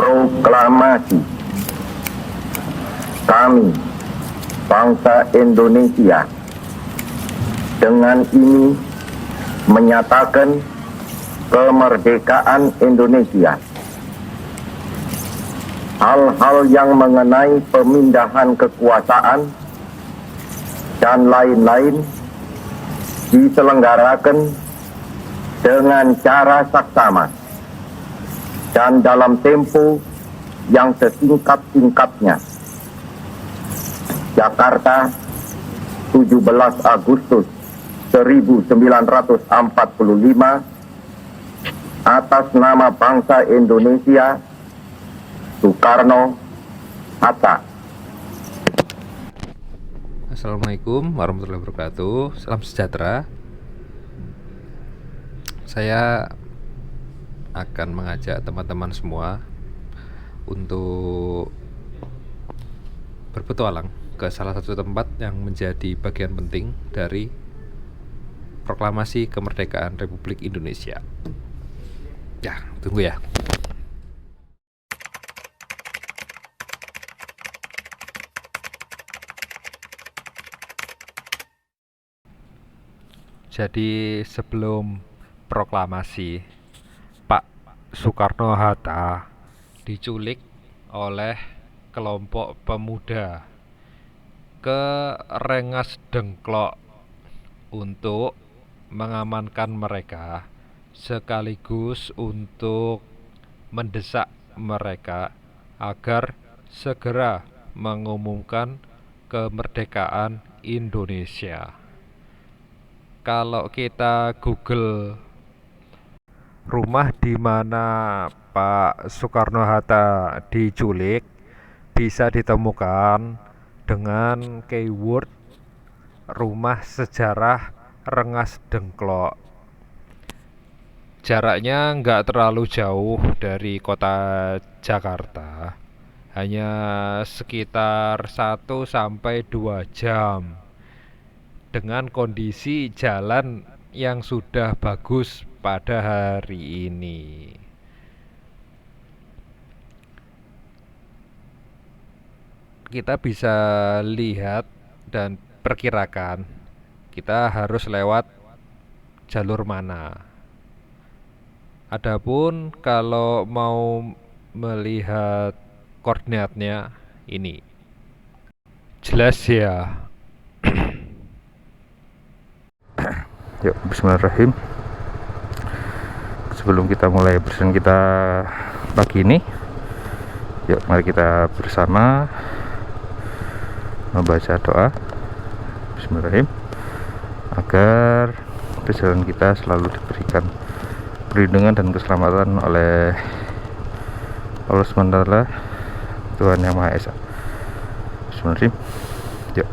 Proklamasi kami, bangsa Indonesia, dengan ini menyatakan kemerdekaan Indonesia. Hal-hal yang mengenai pemindahan kekuasaan dan lain-lain diselenggarakan dengan cara saksama dan dalam tempo yang sesingkat-singkatnya. Jakarta, 17 Agustus 1945, atas nama bangsa Indonesia, Soekarno-Hatta. Assalamualaikum warahmatullahi wabarakatuh. Salam sejahtera. Saya akan mengajak teman-teman semua untuk berpetualang ke salah satu tempat yang menjadi bagian penting dari proklamasi kemerdekaan Republik Indonesia. Ya, tunggu ya. Jadi sebelum proklamasi, Pak Soekarno-Hatta diculik oleh kelompok pemuda ke Rengas Dengklok untuk mengamankan mereka, sekaligus untuk mendesak mereka agar segera mengumumkan kemerdekaan Indonesia. Kalau kita Google rumah di mana Pak Soekarno-Hatta diculik, bisa ditemukan dengan keyword rumah sejarah Rengas Dengklok. Jaraknya nggak terlalu jauh dari kota Jakarta, hanya sekitar 1-2 jam. Dengan kondisi jalan yang sudah bagus pada hari ini. Kita bisa lihat dan perkirakan kita harus lewat jalur mana. Adapun kalau mau melihat koordinatnya ini. Jelas ya. Yuk, bismillahirrahmanirrahim. Sebelum kita mulai bersihin kita pagi ini, yuk mari kita bersama membaca doa bismillahirrahmanirrahim, agar perjalanan kita selalu diberikan perlindungan dan keselamatan oleh Allah SWT, Tuhan Yang Maha Esa. Bismillahirrahmanirrahim. Yuk.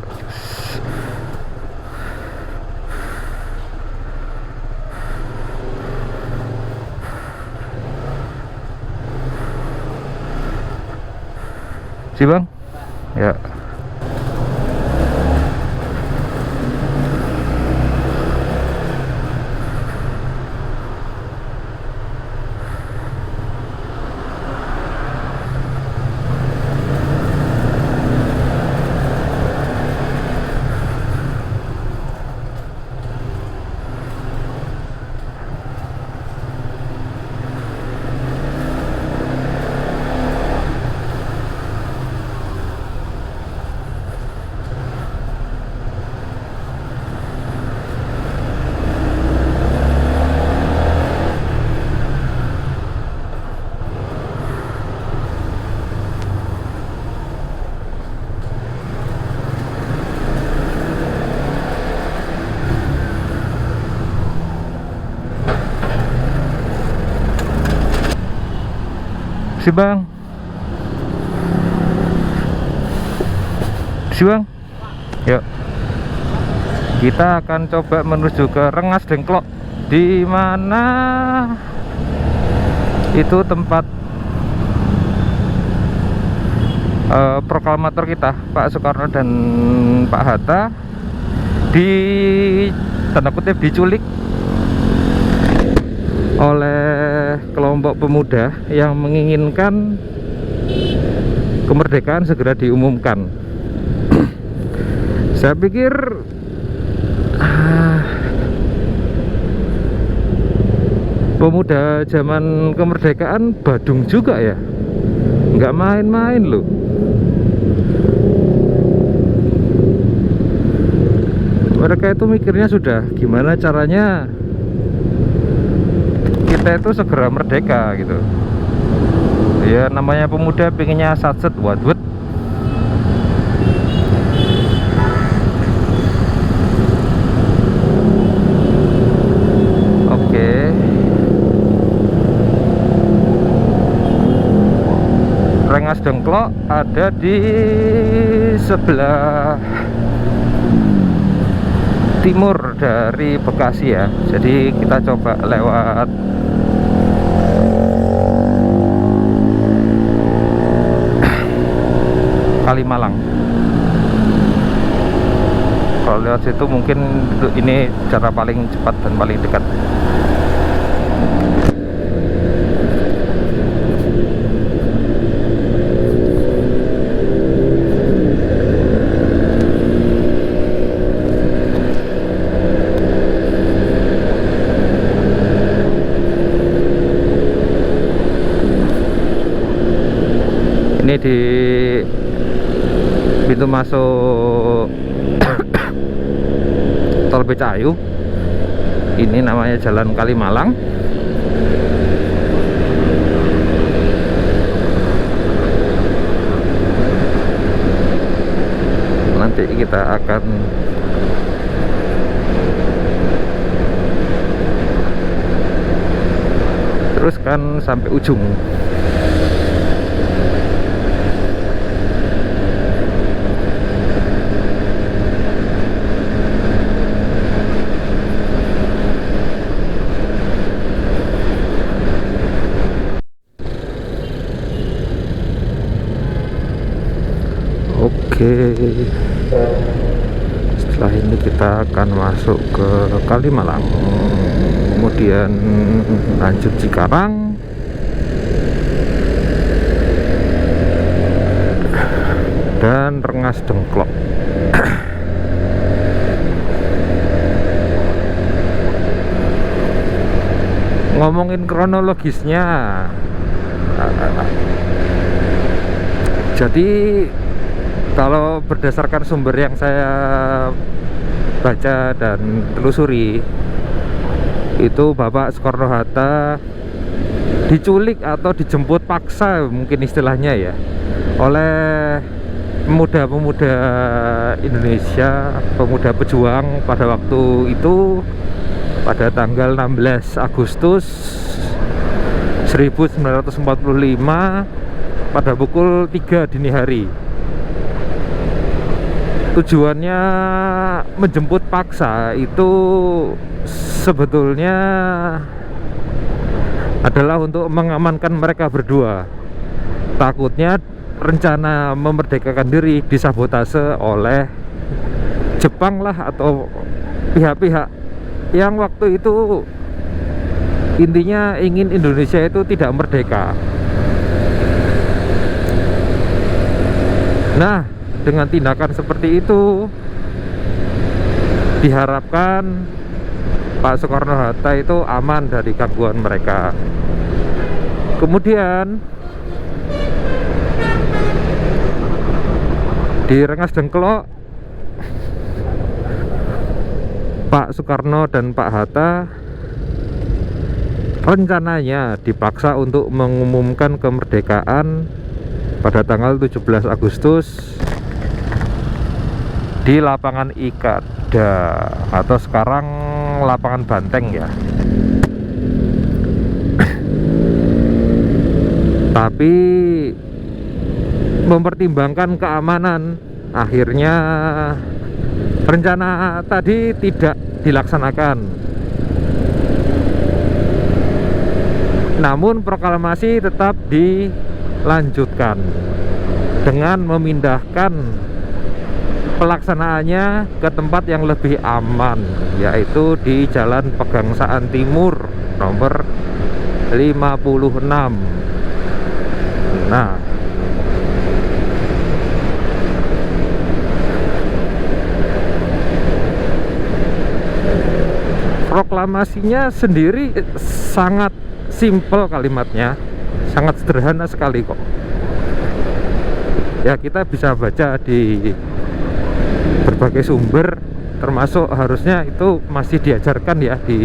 Si bang, ya. Si bang, yuk kita akan coba menuju ke Rengas Dengklok, di mana itu tempat proklamator kita Pak Soekarno dan Pak Hatta di tanda kutip diculik oleh kelompok pemuda yang menginginkan kemerdekaan segera diumumkan. Saya pikir pemuda zaman kemerdekaan badung juga ya, nggak main-main loh. Mereka itu mikirnya sudah gimana caranya kita itu segera merdeka gitu ya. Namanya pemuda pengennya satset wadwet. Oke, Rengas Dengklok ada di sebelah timur dari Bekasi ya. Jadi kita coba lewat Kalimalang. Kalau lewat situ mungkin ini cara paling cepat dan paling dekat. Ini di pintu masuk Tol Becayu. Ini namanya Jalan Kalimalang. Nanti kita akan teruskan sampai ujung. Oke, setelah ini kita akan masuk ke Kalimalang, kemudian lanjut Cikarang, dan Rengas Dengklok. Ngomongin kronologisnya, jadi kalau berdasarkan sumber yang saya baca dan telusuri, itu Bapak Soekarno-Hatta diculik atau dijemput paksa mungkin istilahnya ya, oleh pemuda-pemuda Indonesia, pemuda pejuang pada waktu itu, pada tanggal 16 Agustus 1945 pada pukul 3 dini hari. Tujuannya menjemput paksa itu sebetulnya adalah untuk mengamankan mereka berdua. Takutnya rencana memerdekakan diri disabotase oleh Jepang lah, atau pihak-pihak yang waktu itu intinya ingin Indonesia itu tidak merdeka. Nah, dengan tindakan seperti itu diharapkan Pak Soekarno-Hatta itu aman dari gangguan mereka. Kemudian di Rengas Dengklok, Pak Soekarno dan Pak Hatta rencananya dipaksa untuk mengumumkan kemerdekaan pada tanggal 17 Agustus di lapangan Ikada, atau sekarang lapangan Banteng ya. Tapi mempertimbangkan keamanan, akhirnya rencana tadi tidak dilaksanakan. Namun proklamasi tetap dilanjutkan dengan memindahkan pelaksanaannya ke tempat yang lebih aman, yaitu di Jalan Pegangsaan Timur nomor 56. Nah, proklamasinya sendiri sangat simpel kalimatnya, sangat sederhana sekali kok. Ya kita bisa baca di berbagai sumber, termasuk harusnya itu masih diajarkan ya di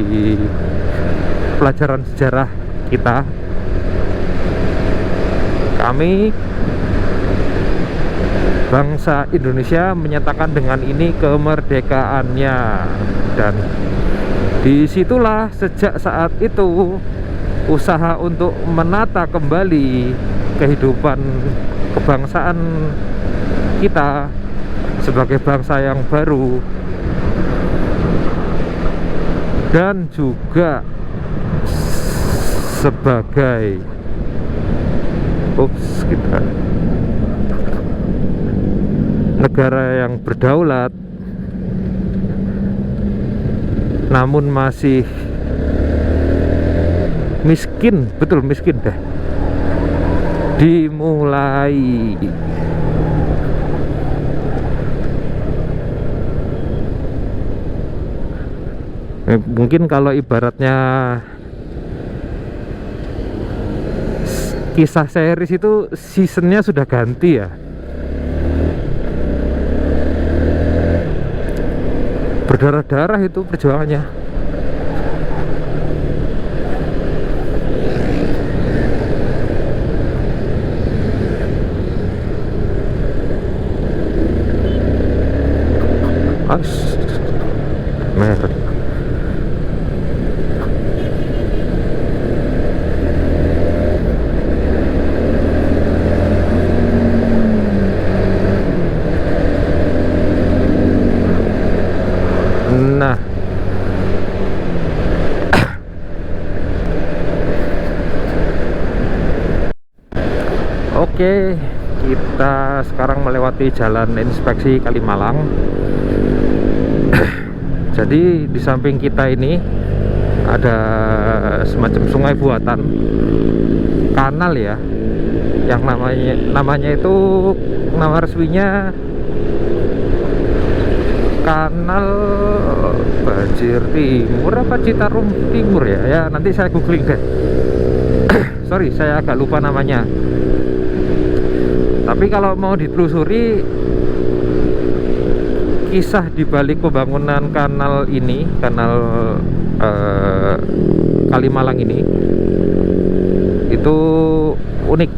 pelajaran sejarah kita. Kami bangsa Indonesia menyatakan dengan ini kemerdekaannya, dan disitulah sejak saat itu usaha untuk menata kembali kehidupan kebangsaan kita sebagai bangsa yang baru, dan juga sebagai negara yang berdaulat namun masih miskin, betul miskin deh, dimulai. Mungkin kalau ibaratnya kisah series itu seasonnya sudah ganti ya, berdarah-darah itu perjuangannya. Merek. Nah, oke, kita sekarang melewati jalan inspeksi Kalimalang. Jadi di samping kita ini ada semacam sungai buatan, kanal ya, yang namanya itu nama resminya Kanal Banjir Timur apa Citarum Timur ya? Ya nanti saya googling deh. Sorry, saya agak lupa namanya. Tapi kalau mau ditelusuri kisah di balik pembangunan kanal ini, kanal Kalimalang ini, itu unik.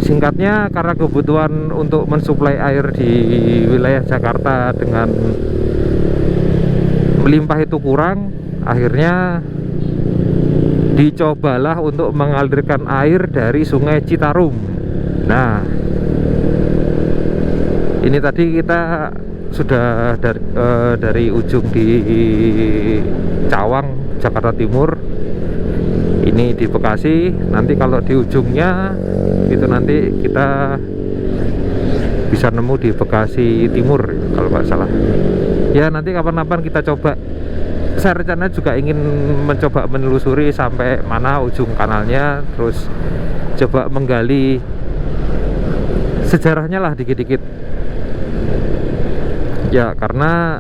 Singkatnya, karena kebutuhan untuk mensuplai air di wilayah Jakarta dengan melimpah itu kurang, akhirnya dicobalah untuk mengalirkan air dari Sungai Citarum. Nah, ini tadi kita sudah dari ujung di Cawang, Jakarta Timur. Ini di Bekasi. Nanti kalau di ujungnya itu nanti kita bisa nemu di Bekasi Timur kalau nggak salah. Ya nanti kapan-kapan kita coba. Saya rencana juga ingin mencoba menelusuri sampai mana ujung kanalnya, terus coba menggali sejarahnya lah dikit-dikit. Ya karena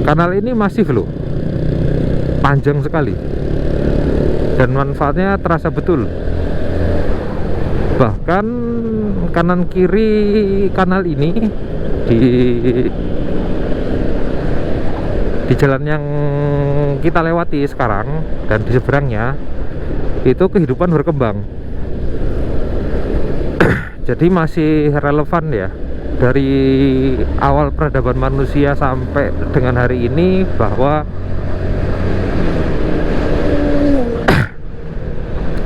kanal ini masif loh, panjang sekali, dan manfaatnya terasa betul. Bahkan kanan kiri kanal ini di jalan yang kita lewati sekarang dan di seberangnya itu kehidupan berkembang. Jadi masih relevan ya, dari awal peradaban manusia sampai dengan hari ini, bahwa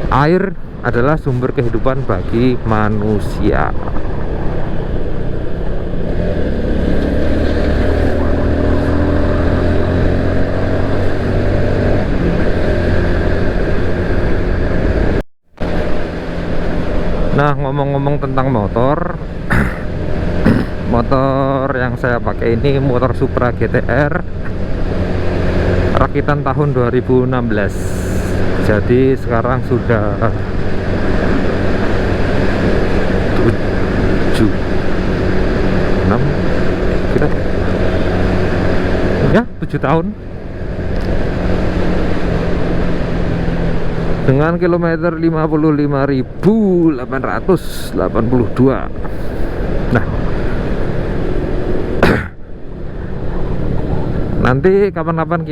air adalah sumber kehidupan bagi manusia. Nah, ngomong-ngomong tentang motor, motor yang saya pakai ini motor Supra GTR rakitan tahun 2016. Jadi sekarang sudah 7 ya 7 tahun dengan kilometer 55.882. Nah, nanti kapan-kapan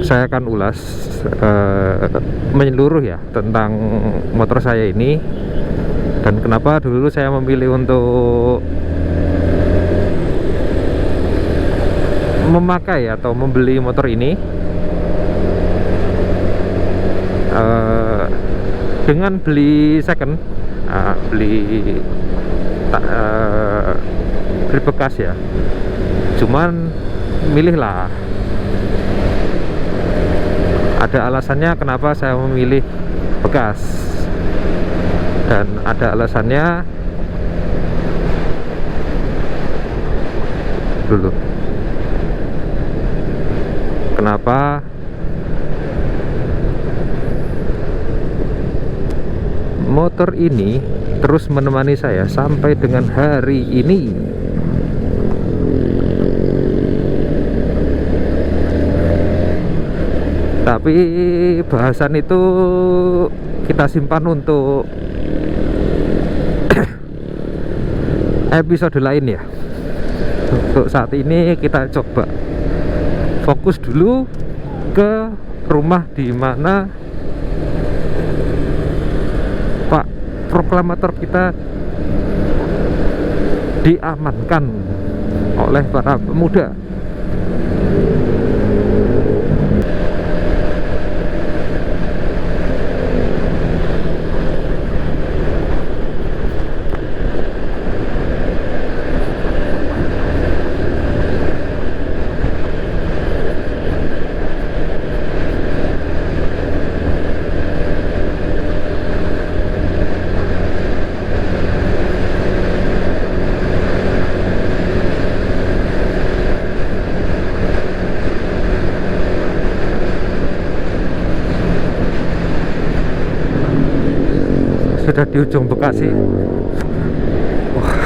saya akan ulas menyeluruh ya tentang motor saya ini, dan kenapa dulu saya memilih untuk memakai atau membeli motor ini dengan beli second, beli bekas ya. Cuman milihlah, ada alasannya kenapa saya memilih bekas, dan ada alasannya dulu kenapa motor ini terus menemani saya sampai dengan hari ini. Tapi bahasan itu kita simpan untuk episode lain ya. Untuk saat ini kita coba fokus dulu ke rumah di mana Pak proklamator kita diamankan oleh para pemuda. Sudah di ujung Bekasi. Wah,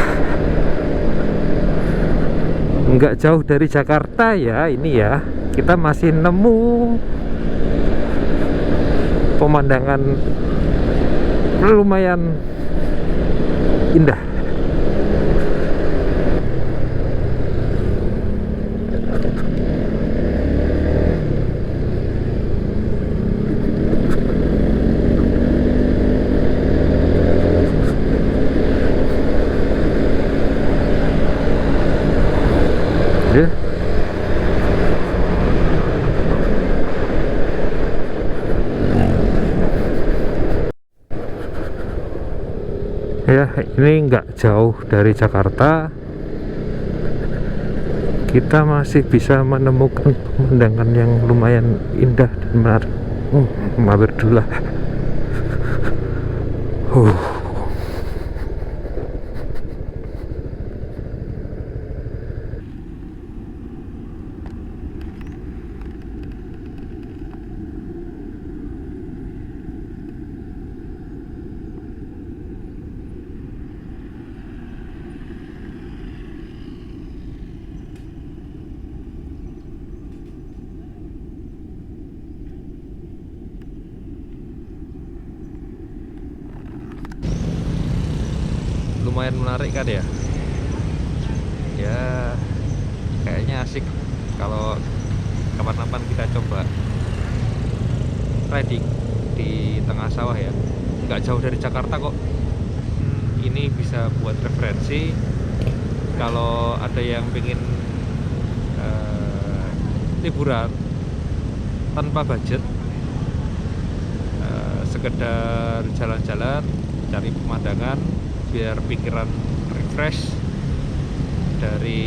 nggak jauh dari Jakarta ya ini ya. Kita masih nemu pemandangan lumayan indah. Ya, ini nggak jauh dari Jakarta. Kita masih bisa menemukan pemandangan yang lumayan indah dan menarik. Mampir dulu lah. Lumayan menarik kan ya? Ya, kayaknya asik kalau kapan-kapan kita coba riding di tengah sawah ya. Nggak jauh dari Jakarta kok. Ini bisa buat referensi kalau ada yang pengen liburan tanpa budget, sekedar jalan-jalan, cari pemandangan biar pikiran refresh dari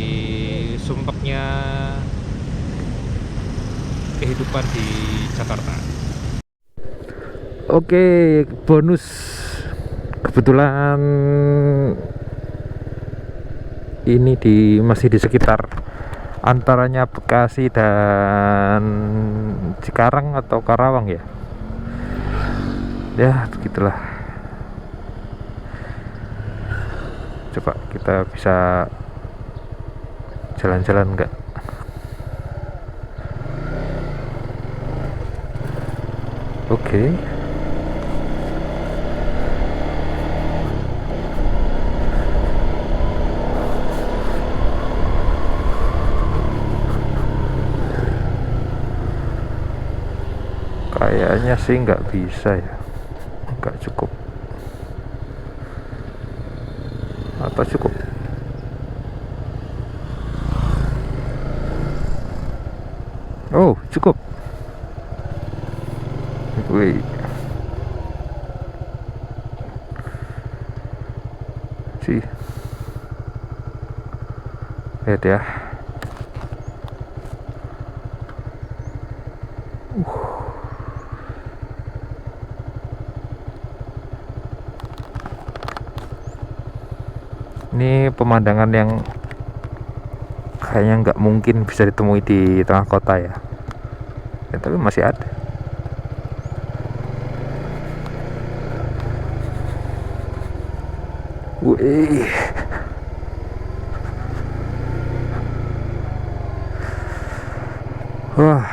sumpeknya kehidupan di Jakarta. Oke, bonus kebetulan ini masih di sekitar antaranya Bekasi dan Cikarang atau Karawang ya. Ya, begitulah. Coba kita bisa jalan-jalan enggak? Oke. Kayaknya sih nggak bisa ya, nggak cukup. Atau cukup? Oh, cukup. Wih. Sih. Lihat ya. Ini pemandangan yang kayaknya nggak mungkin bisa ditemui di tengah kota ya. Ya, tapi masih ada. Wih. Wah.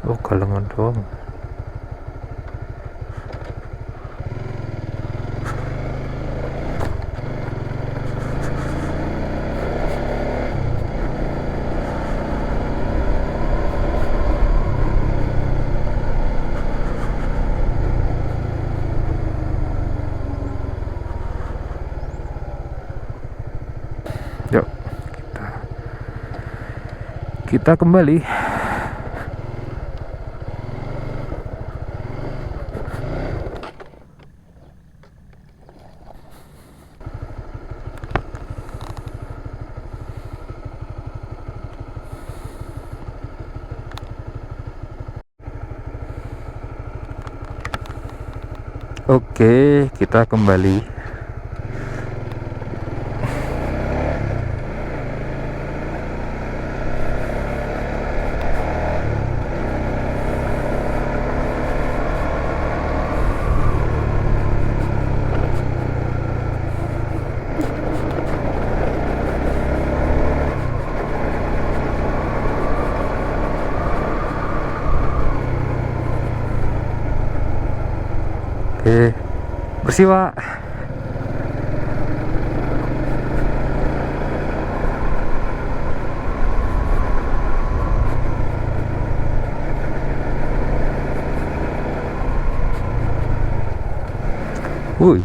Oh, galengan doang. Yuk, kita kembali. Oke, kita kembali. Oke, bersih Pak. Wih,